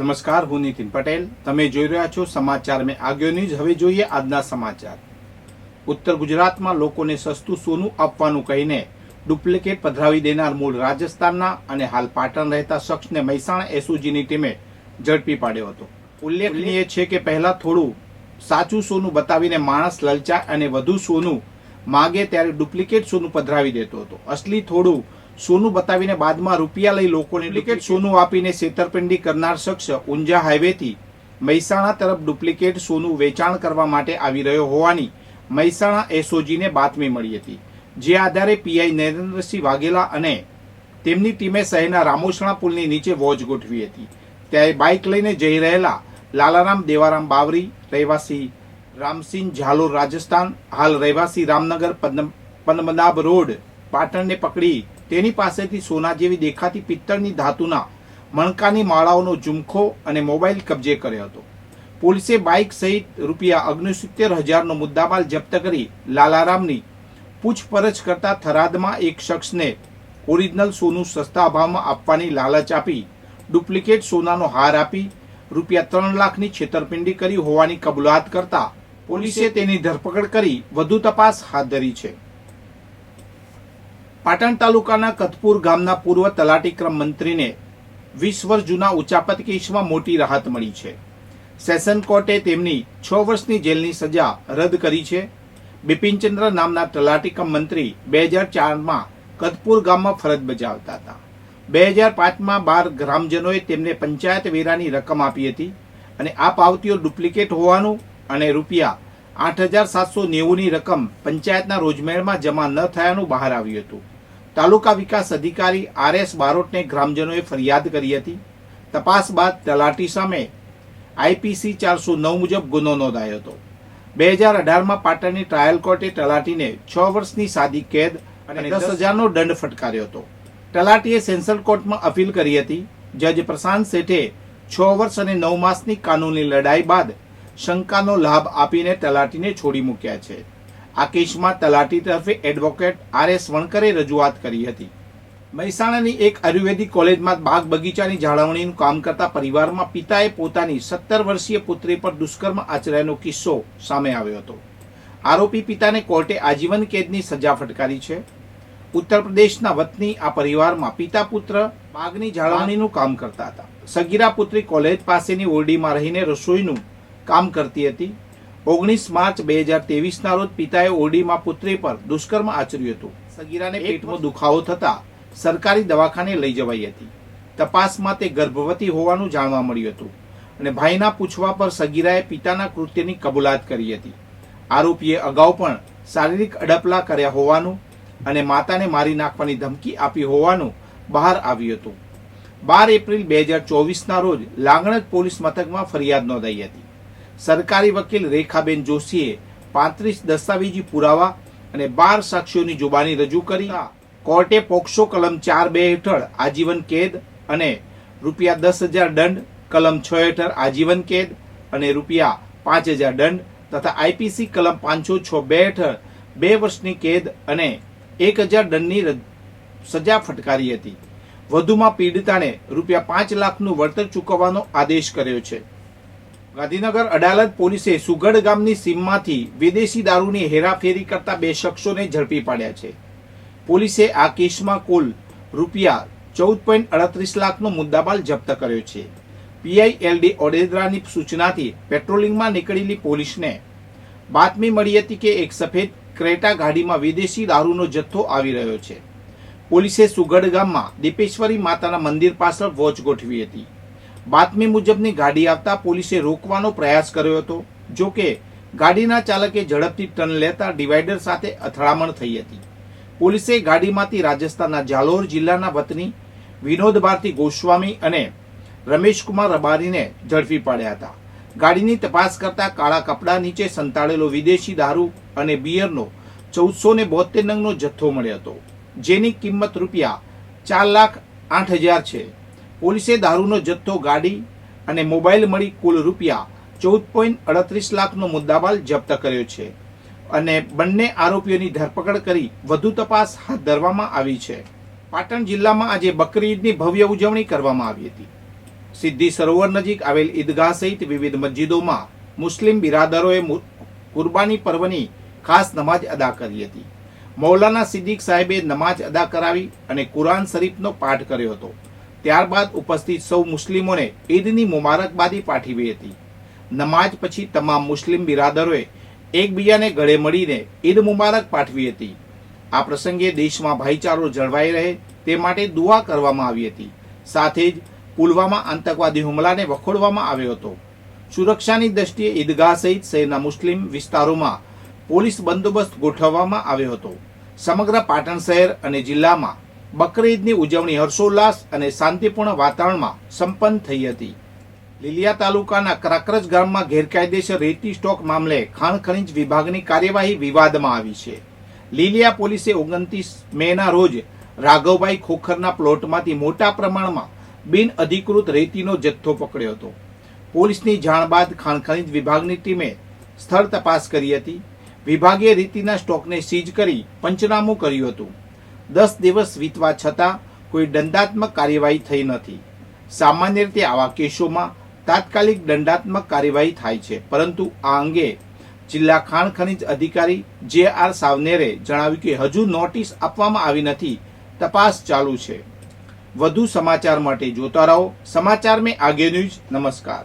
નમસ્કાર, હું નીતિન પટેલ. તમે જોઈ રહ્યા છો સમાચાર મેં આગળ ન્યૂઝ. હવે જોઈએ આજના સમાચાર. ઉત્તર ગુજરાતમાં લોકોને સસ્તું સોનું આપવાનું કહીને ડુપ્લિકેટ પધરાવી દેનાર મૂળ રાજસ્થાનના અને હાલ પાટણ રહેતા શખ્સને મહેસાણા એસઓજીની ટીમે ઝડપી પાડ્યો હતો. ઉલ્લેખનીય છે કે પહેલા થોડું સાચું સોનું બતાવીને માણસ લલચાય અને વધુ સોનું માગે ત્યારે ડુપ્લિકેટ સોનું પધરાવી દેતો હતો. અસલી થોડું સોનું બતાવીને બાદમાં રૂપિયા લઈ લોકોને ડુપ્લિકેટ સોનું આપીને છેતરપિંડી કરનાર શખ્સ ઊંઝા હાઈવેથી મહેસાણા તરફ ડુપ્લિકેટ સોનું વેચાણ કરવા માટે આવી રહ્યો હોવાની મહેસાણા એસઓજીને બાતમી મળી હતી. જે આધારે પીઆઈ નરેન્દ્રસિંહ વાઘેલા અને તેમની ટીમે શહેરના રામોસણા પુલની નીચે વોચ ગોઠવી હતી. ત્યારે બાઇક લઈને જઈ રહેલા લાલારામ દેવારામ બાવરી, રહેવાસી રામસિંહ, ઝાલોર, રાજસ્થાન, હાલ રહેવાસી રામનગર પદ્મનાભ રોડ, પાટણને પકડી તેની પાસેથી સોના જેવી દેખાતી પિત્તળની ધાતુના મણકાની માળાઓનો ઝુમખો અને મોબાઈલ કબજે કર્યો હતો. પોલીસે બાઇક સહિત ₹69,000નો મુદ્દામાલ જપ્ત કરી લાલારામની પૂછપરછ કરતા થરાદમાં એક શખ્સને ઓરિજિનલ સોનું સસ્તા ભાવમાં આપવાની લાલચ આપી ડુપ્લિકેટ સોનાનો હાર આપી ₹3 લાખની છેતરપિંડી કરી હોવાની કબૂલાત કરતા પોલીસે તેની ધરપકડ કરી વધુ તપાસ હાથ ધરી છે. પાટણ તાલુકાના કતપુર ગામના પૂર્વ તલાટીક્રમ મંત્રીને 20 વર્ષ જૂના ઉચાપત કેસમાં મોટી રાહત મળી છે. સેશન કોર્ટે તેમની 6 વર્ષની જેલની સજા રદ કરી છે. બિપિનચંદ્ર નામના તલાટીકમ મંત્રી 2004માં કતપુર ગામમાં ફરજ બજાવતા હતા. 2005માં 12 ગ્રામજનોએ તેમને પંચાયત વેરાની રકમ આપી હતી અને આ પાવતીઓ ડુપ્લિકેટ હોવાનું અને ₹8,790ની રકમ પંચાયતના રોજમેળમાં જમા ન થયાનું બહાર આવ્યું હતું. તાલુકા વિકાસ અધિકારી RS બારોટને ગ્રામજનોએ ફરિયાદ કરી હતી. તપાસ બાદ તલાટી સામે IPC 409 મુજબ ગુનો નોંધાયો હતો. 2018માં પાટણની ટ્રાયલ કોર્ટે તલાટીને 6 વર્ષની સાદી કેદ અને 10,000નો દંડ ફટકાર્યો હતો. તલાટીએ સેશન કોર્ટમાં અપીલ કરી હતી. જજ પ્રશાંત શેઠે 6 વર્ષ અને 9 માસની કાનૂની લડાઈ બાદ શંકાનો લાભ આપીને તલાટીને છોડી મૂક્યા છે. આ કેસમાં તલાટી તરફે એડવોકેટ RS વણકરે રજૂઆત કરી હતી. મહેસાણાની એક આયુર્વેદિક કોલેજમાં બાગ બગીચાની જાળવણીનું કામ કરતા પરિવારમાં પિતાએ પોતાની 17 વર્ષીય પુત્રી પર દુષ્કર્મ આચર્યાનો કિસ્સો સામે આવ્યો હતો. આરોપી પિતાને કોર્ટે આજીવન કેદની સજા ફટકારી છે. ઉત્તર પ્રદેશના વતની આ પરિવારમાં પિતા પુત્ર બાગની જાળવણીનું કામ કરતા હતા. સગીરા પુત્રી કોલેજ પાસેની ઓરડીમાં રહીને રસોઈનું કામ કરતી હતી. 19 માર્ચ 2023ના રોજ પિતાએ ઓરડીમાં પુત્રી પર દુષ્કર્મ આચર્યું હતું. સગીરાને પેટમાં દુખાવો થતા સરકારી દવાખાને લઈ જવાઈ હતી. તપાસમાં તે ગર્ભવતી હોવાનું જાણવા મળ્યું હતું અને ભાઈના પૂછવા પર સગીરાએ પિતાના કૃત્યની કબૂલાત કરી હતી. આરોપીએ અગાઉ પણ શારીરિક અડપલા કર્યા હોવાનું અને માતાને મારી નાખવાની ધમકી આપી હોવાનું બહાર આવ્યું હતું. 12 એપ્રિલ 2024ના રોજ લાંગણજ પોલીસ મથકમાં ફરિયાદ નોંધાઈ હતી. સરકારી વકીલ રેખાબેન જોશીએ 35 દસ્તાવેજી પુરાવા અને 12 સાક્ષીઓની જુબાની રજૂ કરી કોર્ટે પોક્સો કલમ 4(2) હેઠળ આજીવન કેદ અને ₹10,000 દંડ, કલમ 6 હેઠળ આજીવન કેદ અને ₹5,000 દંડ તથા IPC કલમ 506(2) હેઠળ 2 વર્ષની કેદ અને 1,000 દંડની સજા ફટકારી હતી. વધુમાં પીડિતાને ₹5 લાખનું વળતર ચૂકવવાનો આદેશ કર્યો છે. ગાંધીનગર અડાલજ પોલીસે સુગડ ગામની સીમમાંથી વિદેશી દારૂની હેરાફેરી કરતા 2 શખ્સોને ઝડપી પાડ્યા છે. પોલીસે આ કેસમાં કુલ ₹14.38 લાખનો મુદ્દામાલ જપ્ત કર્યો છે. PILD ઓડેદરાની સૂચનાથી પેટ્રોલિંગમાં નીકળેલી પોલીસને બાતમી મળી હતી કે એક સફેદ ક્રેટા ગાડીમાં વિદેશી દારૂનો જથ્થો આવી રહ્યો છે. પોલીસે સુગડ ગામમાં દીપેશ્વરી માતાના મંદિર પાછળ વોચ ગોઠવી હતી. બાતમી મુજબની ગાડી આવતા પોલીસે રોકવાનો પ્રયાસ કર્યો હતો. જો કે ગાડીના ચાલકે ઝડપથી ટર્ન લેતા ડિવાઈડર સાથે અથડામણ થઈ હતી. પોલીસે ગાડીમાંથી રાજસ્થાનના જાલોર જિલ્લાના વતની વિનોદ ભારતી ગોસ્વામી અને રમેશકુમાર રબારીને ઝડપી પાડ્યા હતા. ગાડીની તપાસ કરતા કાળા કપડા નીચે સંતાડેલો વિદેશી દારૂ અને બિયરનો 1472 નંગનો જથ્થો મળ્યો હતો, જેની કિંમત ₹4,08,000 છે. પોલીસે દારૂનો જથ્થો, ગાડી અને મોબાઈલ મળી કુલ ₹14.38 લાખનો મુદ્દામાલ જપ્ત કર્યો છે અને બંને આરોપીઓની ધરપકડ કરી વધુ તપાસ હાથ ધરવામાં આવી છે. પાટણ જિલ્લામાં આજે બકરી ઈદની ભવ્ય ઉજવણી કરવામાં આવી હતી. સિદ્ધિ સરોવર નજીક આવેલ ઈદગાહ સહિત વિવિધ મસ્જિદોમાં મુસ્લિમ બિરાદરોએ કુરબાની પર્વની ખાસ નમાજ અદા કરી હતી. મૌલાના સિદ્દીક સાહેબે નમાજ અદા કરાવી અને કુરાન શરીફનો પાઠ કર્યો હતો. ત્યારબાદ ઉપસ્થિત સૌ મુસ્લિમોને ઈદની મુબારકબાદી પાઠવી હતી. નમાજ પછી તમામ મુસ્લિમ બિરાદરોએ એકબીજાને ગળે મળીને ઈદ મુબારક પાઠવી હતી. આ પ્રસંગે દેશમાં ભાઈચારો જળવાઈ રહે તે માટે દુઆ કરવામાં આવી હતી. સાથે જ પુલવામા આતંકવાદી હુમલાને વખોડવામાં આવ્યો હતો. સુરક્ષાની દ્રષ્ટિએ ઈદગાહ સહિત શહેરના મુસ્લિમ વિસ્તારોમાં પોલીસ બંદોબસ્ત ગોઠવવામાં આવ્યો હતો. સમગ્ર પાટણ શહેર અને જિલ્લામાં બકરીદની ઉજવણી હર્ષોલ્લાસ અને શાંતિપૂર્ણ વાતાવરણમાં સંપન્ન થઈ હતી. લીલિયા તાલુકાના કાકરજ ગામમાં ગેરકાયદેસર રેતી સ્ટોક મામલે ખાણ ખનીજ વિભાગની કાર્યવાહી વિવાદમાં આવી છે. લીલિયા પોલીસે 29 મેના રોજ રાઘવભાઈ ખોખરના પ્લોટમાંથી મોટા પ્રમાણમાં બિન અધિકૃત રેતીનો જથ્થો પકડ્યો હતો. પોલીસની જાણ બાદ ખાણ ખનીજ વિભાગની ટીમે સ્થળ તપાસ કરી હતી. વિભાગે રેતીના સ્ટોકને સીઝ કરી પંચનામું કર્યું હતું. 10 દિવસ વીતવા છતાં કોઈ દંડાત્મક કાર્યવાહી થઈ નથી. સામાન્ય રીતે આવા કેસોમાં તાત્કાલિક દંડાત્મક કાર્યવાહી થાય છે, પરંતુ આ અંગે જિલ્લા ખાણ ખનીજ અધિકારી JR સાવનેરે જણાવ્યું કે હજુ નોટિસ આપવામાં આવી નથી, તપાસ ચાલુ છે. વધુ સમાચાર માટે જોતા રહો સમાચાર મેં આગે ન્યૂઝ. નમસ્કાર.